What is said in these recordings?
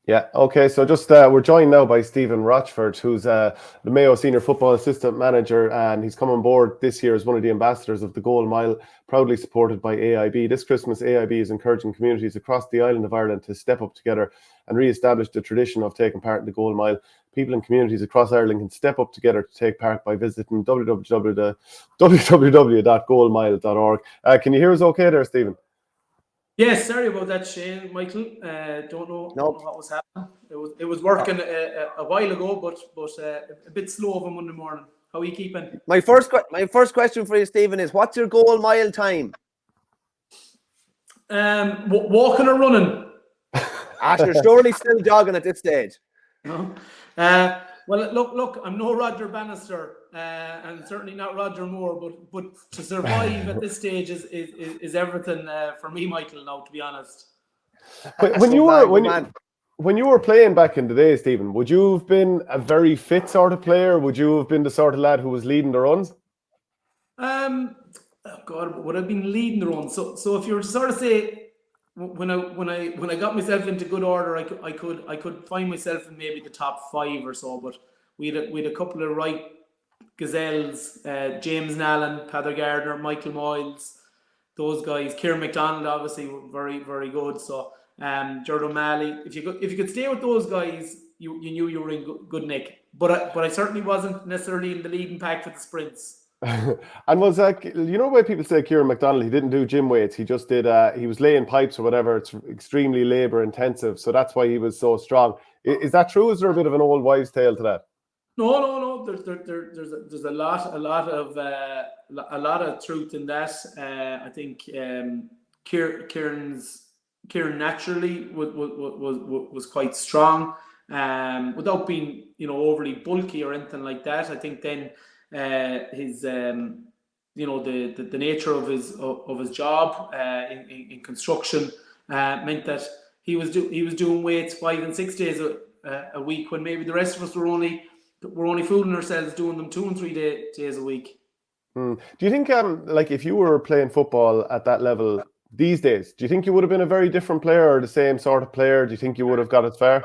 Yeah, okay, so just we're joined now by Stephen Rochford, who's the Mayo Senior Football Assistant Manager, and he's come on board this year as one of the ambassadors of the Goal Mile, proudly supported by AIB. This Christmas, AIB is encouraging communities across the island of Ireland to step up together and re-establish the tradition of taking part in the Goal Mile. People in communities across Ireland can step up together to take part by visiting www.goalmile.org. Can you hear us okay there, Stephen? Yes, sorry about that, Shane. Michael, don't know what was happening. It was working a while ago, but a bit slow of a Monday morning. How are you keeping? My first question for you, Stephen, is what's your Goal Mile time? Walking or running? You're surely still jogging at this stage. No. Well, look, I'm no Roger Bannister, and certainly not Roger Moore, but to survive at this stage is everything for me, Michael. Now, to be honest. When you were playing back in the day, Stephen, would you have been a very fit sort of player? Would you have been the sort of lad who was leading the runs? Oh God, would I have been leading the runs? So if you were to sort of say, when I got myself into good order, I could find myself in maybe the top 5 or so. But we had a couple of right gazelles, James Nallen, Peter Gardner, Michael Moyles, those guys. Kieran McDonald obviously were very, very good. So Gerard O'Malley. If you could stay with those guys, you knew you were in good nick. But I certainly wasn't necessarily in the leading pack for the sprints. And was that, why people say Kieran McDonald, he didn't do gym weights, he just did he was laying pipes or whatever. It's extremely labor intensive, so that's why he was so strong. Is that true? Is there a bit of an old wives' tale to that? No. There's a lot of truth in that. I think Kieran naturally was quite strong, without being overly bulky or anything like that. I think then his the nature of his job in construction meant that he was doing weights 5 and 6 days a week, when maybe the rest of us were only fooling ourselves doing them 2 and 3 days a week. Do you think if you were playing football at that level these days, do you think you would have been a very different player or the same sort of player? Do you think you would have got as far?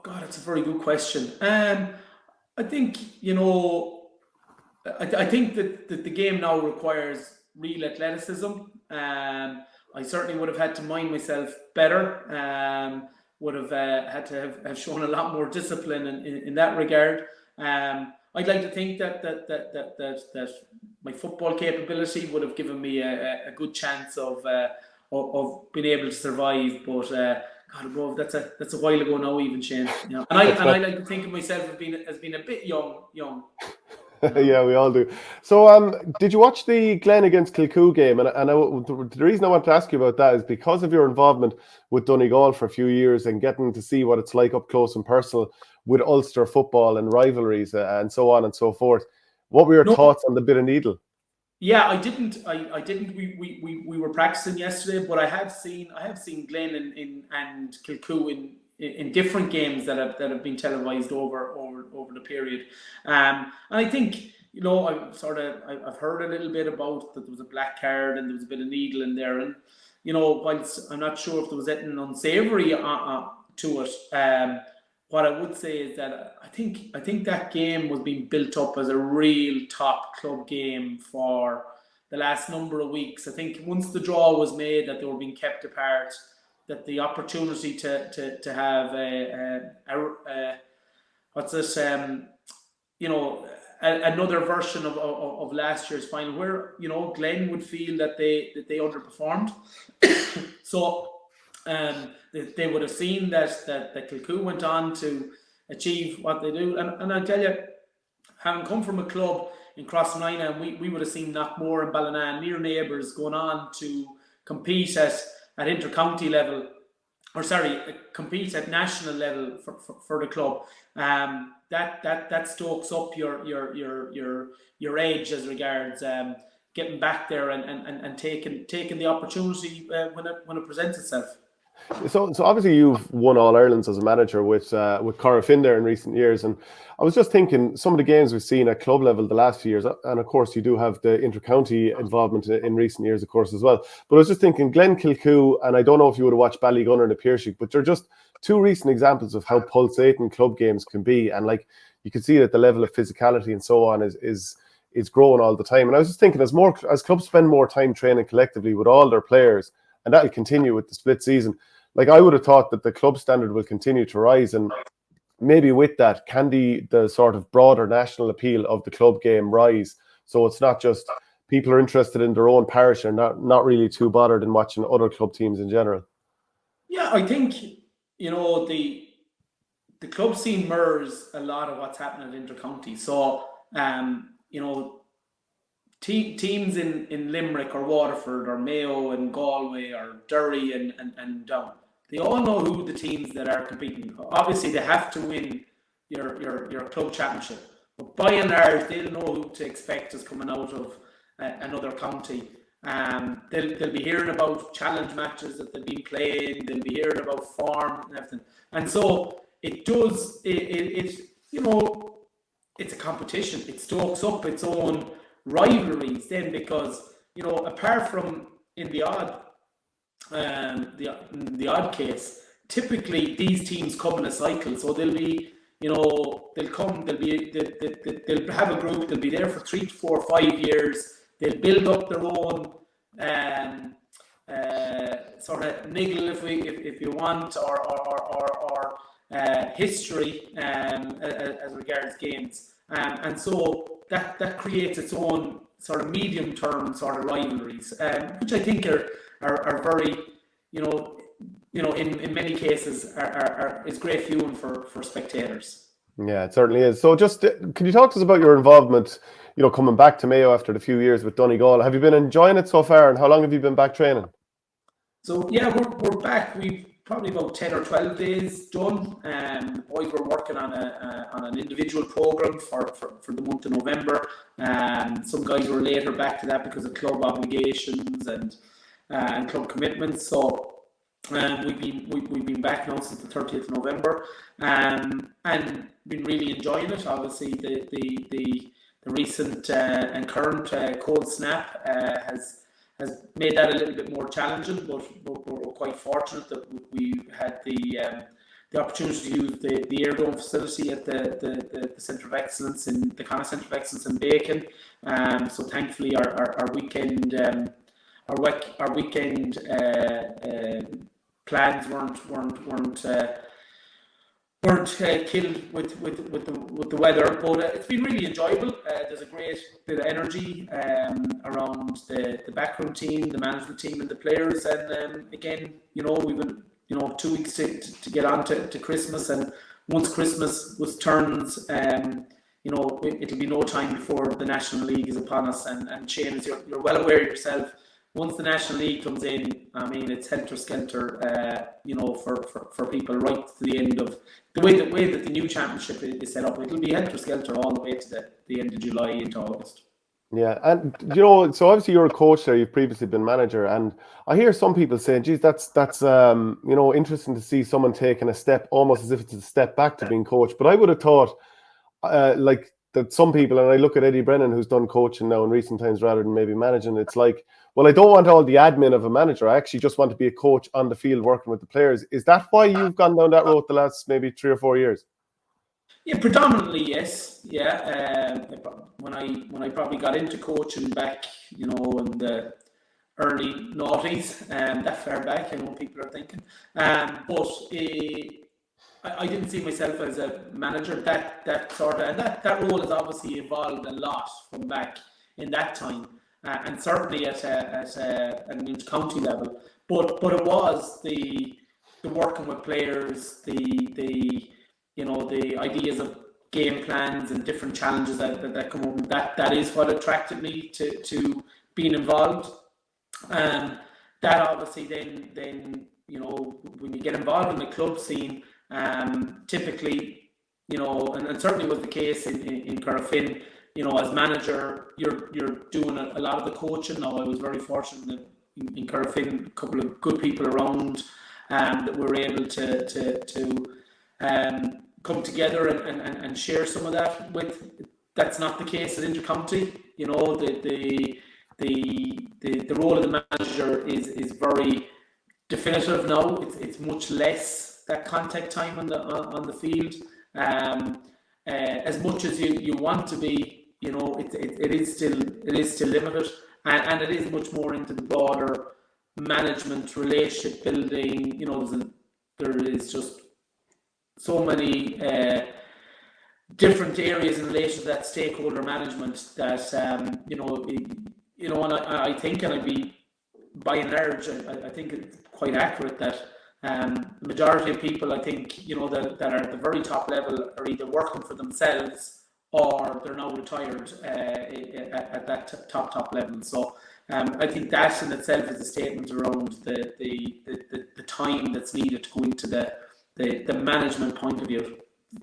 God, it's a very good question. I think I think that the game now requires real athleticism. I certainly would have had to mind myself better. Would have had to have shown a lot more discipline in that regard. I'd like to think that my football capability would have given me a good chance of being able to survive, but. God, that's a while ago now, even, Shane. And I like to think of myself as being a bit young. Yeah, we all do. So, did you watch the Glen against Kilcoo game? And the reason I want to ask you about that is because of your involvement with Donegal for a few years and getting to see what it's like up close and personal with Ulster football and rivalries and so on and so forth. What were your thoughts on the bit of needle? Yeah, I didn't. We were practicing yesterday, but I have seen Glen and Kilcoo in different games that have been televised over the period. And I think I've heard a little bit about that there was a black card and there was a bit of needle in there, and whilst I'm not sure if there was anything unsavoury to it. What I would say is that I think that game was being built up as a real top club game for the last number of weeks. I think once the draw was made, that they were being kept apart, that the opportunity to have another version of last year's final, where Glen would feel that they underperformed. So. They would have seen that Kilcoo went on to achieve what they do, and I tell you, having come from a club in Crossmagna, and we would have seen Knockmore and Ballina, near neighbours, going on to compete at inter-county level, compete at national level for the club. That stokes up your edge as regards getting back there and taking the opportunity when it presents itself. So obviously you've won All Irelands as a manager with Corofin there in recent years, and I was just thinking some of the games we've seen at club level the last few years, and of course you do have the inter-county involvement in recent years, of course, as well. But I was just thinking Glen Kilcoo, and I don't know if you would have watched Ballygunner and the Piersheek, but they're just two recent examples of how pulsating club games can be, and like you can see that the level of physicality and so on is growing all the time. And I was just thinking, as clubs spend more time training collectively with all their players, and that'll continue with the split season. Like I would have thought that the club standard will continue to rise, and maybe with that, can the sort of broader national appeal of the club game rise? So it's not just people are interested in their own parish and not really too bothered in watching other club teams in general. Yeah, I think the club scene mirrors a lot of what's happening at intercounty. So teams in Limerick or Waterford or Mayo and Galway or Derry and Down, they all know who the teams that are competing. Obviously, they have to win your club championship, but by and large, they'll know who to expect is coming out of another county. They'll be hearing about challenge matches that they've been playing. They'll be hearing about form and everything. And so it does. It's a competition. It stokes up its own rivalries then, because apart from in the odd case, typically these teams come in a cycle. So they'll be they'll have a group. They'll be there for 3 to 4 or 5 years. They'll build up their own sort of niggle, if you want, or history as regards games, and so that creates its own sort of medium-term sort of rivalries, which I think are very, in many cases is great viewing for spectators. Yeah, it certainly is. So just can you talk to us about your involvement, coming back to Mayo after the few years with Donegal? Have you been enjoying it so far, and how long have you been back training? So yeah, we're back. We've probably about 10 or 12 days done. The boys were working on an individual program for the month of November. Some guys were later back to that because of club obligations and club commitments. So we've been back now since the 30th of November, and been really enjoying it. Obviously, the recent and current cold snap has made that a little bit more challenging, but we're quite fortunate that we had the opportunity to use the air dome facility at the Centre of Excellence in the Connacht Centre of Excellence in Bacon. So thankfully our weekend plans weren't killed with the weather, but it's been really enjoyable. There's a great bit of energy around the backroom team, the management team, and the players. And again, we've been 2 weeks to get on to Christmas, and once Christmas turns, it'll be no time before the National League is upon us. And Shane, as you're well aware yourself, once the National League comes in, I mean, it's helter-skelter, for people right to the end of the way that the new championship is set up. It'll be helter-skelter all the way to the end of July into August. Yeah, and so obviously you're a coach there. You've previously been manager, and I hear some people saying, "Geez, that's interesting to see someone taking a step, almost as if it's a step back to being coach." But I would have thought, that some people, and I look at Eddie Brennan, who's done coaching now in recent times rather than maybe managing, it's like, well, I don't want all the admin of a manager. I actually just want to be a coach on the field working with the players. Is that why you've gone down that road the last maybe 3 or 4 years? Yeah, predominantly, yes. Yeah, when I probably got into coaching back, in the early noughties, that far back, I know people are thinking. But I didn't see myself as a manager. That role has obviously evolved a lot from back in that time, and certainly at an inter-county level. But it was the working with players, the ideas of game plans and different challenges that come up. That is what attracted me to being involved. That obviously then when you get involved in the club scene, typically, and certainly was the case in Corofin, as manager, you're doing a lot of the coaching. Now, I was very fortunate in Corofin, a couple of good people around that we're able to come together and share some of that with. That's not the case at Intercounty. You know, the role of the manager is very definitive now. It's much less that contact time on the field. As much as you want to be, you know, it is still limited, and it is much more into the broader management, relationship building. You know, there is just so many different areas in relation to that stakeholder management that and I think, and I'd be by and large, I think it's quite accurate that the majority of people, I think, you know, that are at the very top level are either working for themselves or they're now retired at that top level. So I think that in itself is a statement around the time that's needed to go into the management point of view.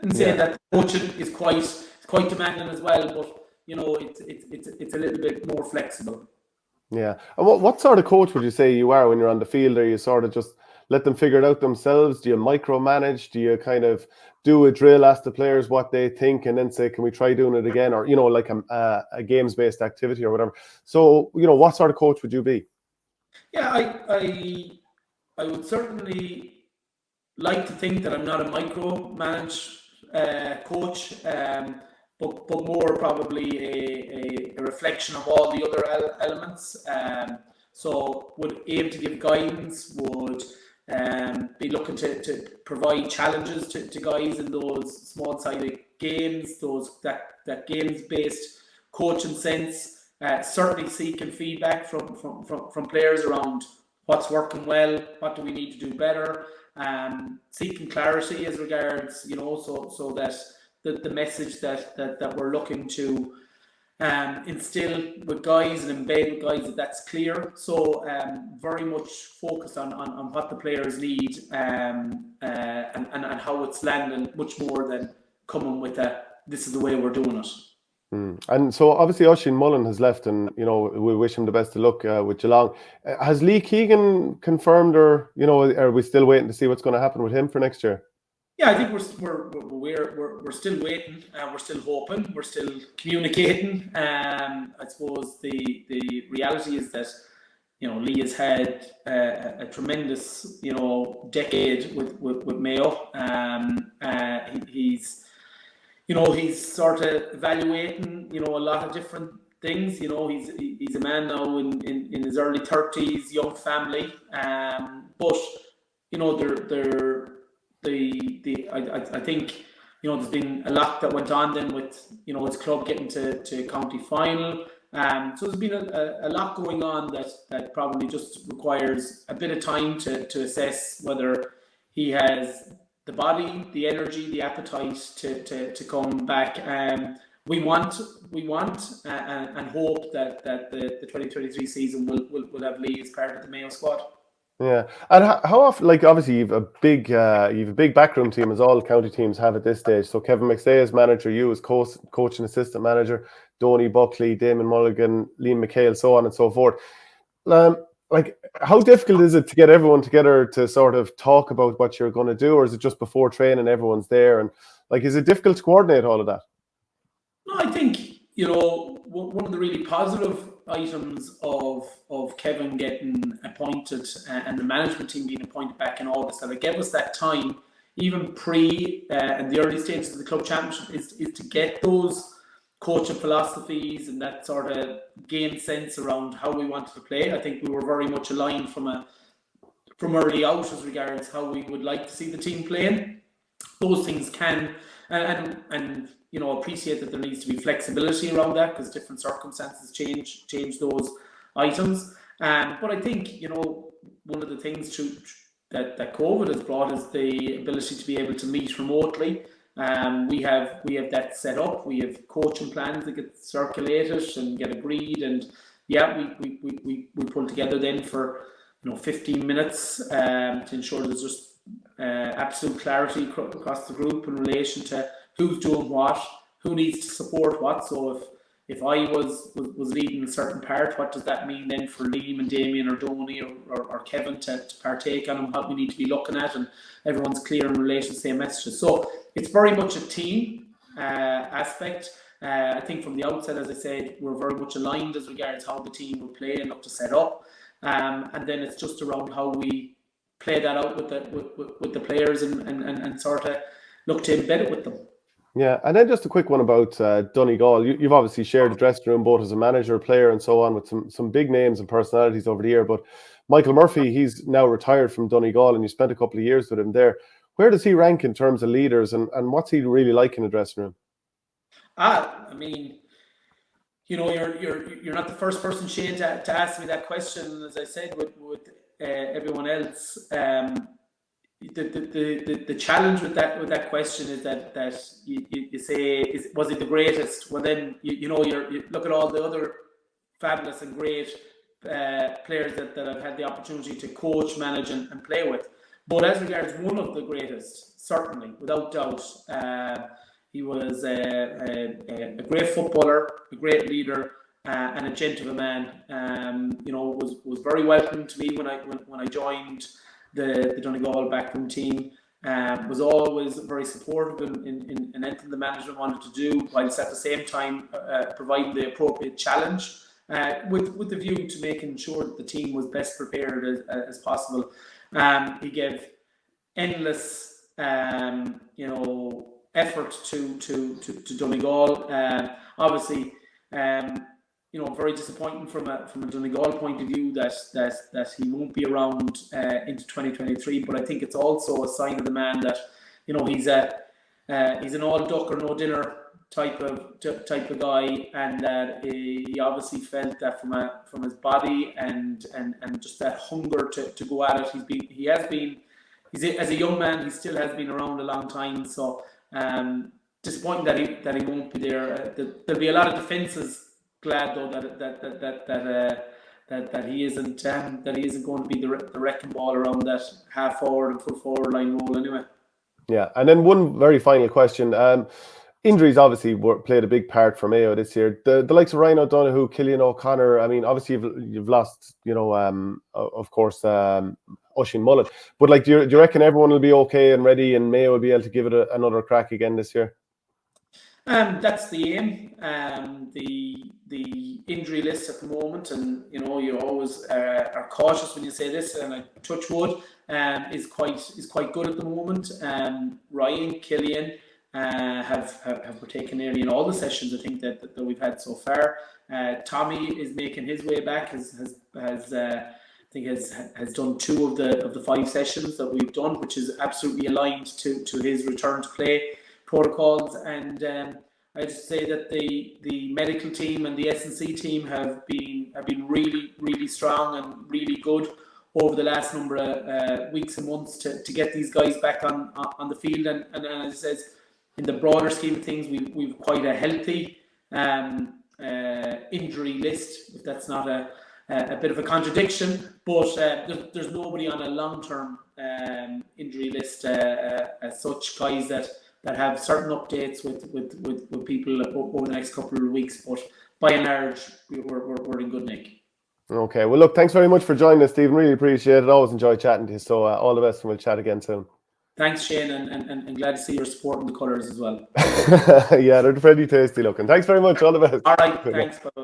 And saying that coaching is quite demanding as well, but you know, it's a little bit more flexible. Yeah. And what sort of coach would you say you are when you're on the field? Are you sort of just let them figure it out themselves? Do you micromanage? Do you kind of do a drill, ask the players what they think, and then say, can we try doing it again? Or, you know, like a games-based activity or whatever. So, you know, what sort of coach would you be? Yeah, I would certainly like to think that I'm not a micromanage coach, but more probably a reflection of all the other elements. So would aim to give guidance, would be looking to provide challenges to guys in those small-sided games, that games-based coaching sense. Certainly seeking feedback from players around what's working well, what do we need to do better, seeking clarity as regards, you know, so that the message that we're looking to instill with guys and embed with guys, that's clear. So very much focused on what the players need and how it's landing, much more than coming with this is the way we're doing it. And so obviously Oisin Mullen has left, and you know we wish him the best of luck with Geelong. Has Lee Keegan confirmed, or you know, are we still waiting to see what's going to happen with him for next year? Yeah, I think we're still waiting. We're still hoping. We're still communicating. I suppose the reality is that, you know, Lee has had a tremendous, you know, decade with Mayo. He's sort of evaluating, you know, a lot of different things. You know, he's a man now in his early 30s, young family. But you know, I think, you know, there's been a lot that went on then with, you know, his club getting to county final. So there's been a lot going on that probably just requires a bit of time to assess whether he has the body, the energy, the appetite to come back. We want and hope that the 2023 season will have Lee as part of the Mayo squad. Yeah, and how often? Like, obviously, you've a big backroom team, as all county teams have at this stage. So Kevin McStay as manager, you as coach and assistant manager, Donny Buckley, Damon Mulligan, Liam McHale, so on and so forth. Like, how difficult is it to get everyone together to sort of talk about what you're going to do, or is it just before training, everyone's there, and like, is it difficult to coordinate all of that? No, I think, you know, one of the really positive items of Kevin getting appointed and the management team being appointed back in August, that it gave us that time, even pre and the early stages of the club championship, is to get those coaching philosophies and that sort of game sense around how we wanted to play. I think we were very much aligned from early out as regards how we would like to see the team playing. Those things can and you know, appreciate that there needs to be flexibility around that because different circumstances change those items. But I think, you know, one of the things that COVID has brought is the ability to be able to meet remotely. We have that set up. We have coaching plans that get circulated and get agreed, and yeah, we pull together then for, you know, 15 minutes to ensure there's just absolute clarity across the group in relation to who's doing what, who needs to support what. So if I was leading a certain part, what does that mean then for Liam and Damien or Donny or Kevin to partake on, and what we need to be looking at, and everyone's clear in relation to the same messages. So it's very much a team aspect. I think from the outset, as I said, we're very much aligned as regards how the team will play and look to set up, and then it's just around how we play that out with the players and sort of look to embed it with them. Yeah, and then just a quick one about Donegal. You've obviously shared the dressing room both as a manager, player, and so on with some big names and personalities over the year. But Michael Murphy, he's now retired from Donegal, and you spent a couple of years with him there. Where does he rank in terms of leaders, and what's he really like in the dressing room? I mean, you know, you're not the first person, Shane, to ask me that question. As I said with everyone else, the challenge with that question is that you say, was he the greatest? Well, then you look at all the other fabulous and great players that I've had the opportunity to coach, manage, and play with. But as regards one of the greatest, certainly, without doubt, he was a great footballer, a great leader, and a gent of a man. Was very welcome to me when I joined the Donegal backroom team. Was always very supportive in anything the management wanted to do, whilst at the same time providing the appropriate challenge, with the view to making sure that the team was best prepared as possible. He gave endless, effort to Donegal. Obviously, very disappointing from a Donegal point of view that he won't be around into 2023. But I think it's also a sign of the man that he's an all duck or no dinner type of guy, and that he obviously felt that from his body and just that hunger to go at it. He's as a young man, he still has been around a long time. So disappointing that he won't be there. There'll be a lot of defences glad though that he isn't going to be the wrecking ball around that half forward and full forward line role anyway. Yeah, and then one very final question. Injuries obviously played a big part for Mayo this year. The likes of Ryan O'Donoghue, Cillian O'Connor. I mean, obviously you've lost, of course, Oisin Mullet. But do you reckon everyone will be okay and ready, and Mayo will be able to give it another crack again this year? That's the aim. The injury list at the moment, and you always are cautious when you say this, and I touch wood, is quite good at the moment. Ryan, Cillian have partaken nearly in all the sessions I think that we've had so far. Tommy is making his way back. Has done 2 of the 5 sessions that we've done, which is absolutely aligned to his return to play protocols. And I just say that the medical team and the S&C team have been really, really strong and really good over the last number of weeks and months to get these guys back on the field. And as it says, in the broader scheme of things, we've quite a healthy injury list, if that's not a bit of a contradiction. But there's nobody on a long-term injury list as such, guys that have certain updates with people over the next couple of weeks. But by and large, we're in good nick. Okay, well, look, thanks very much for joining us, Stephen. Really appreciate it. Always enjoy chatting to you. So all the best, and we'll chat again soon. Thanks, Shane, and glad to see you're supporting the colours as well. Yeah, they're pretty tasty looking. Thanks very much. All the best. All right, thanks. Bye.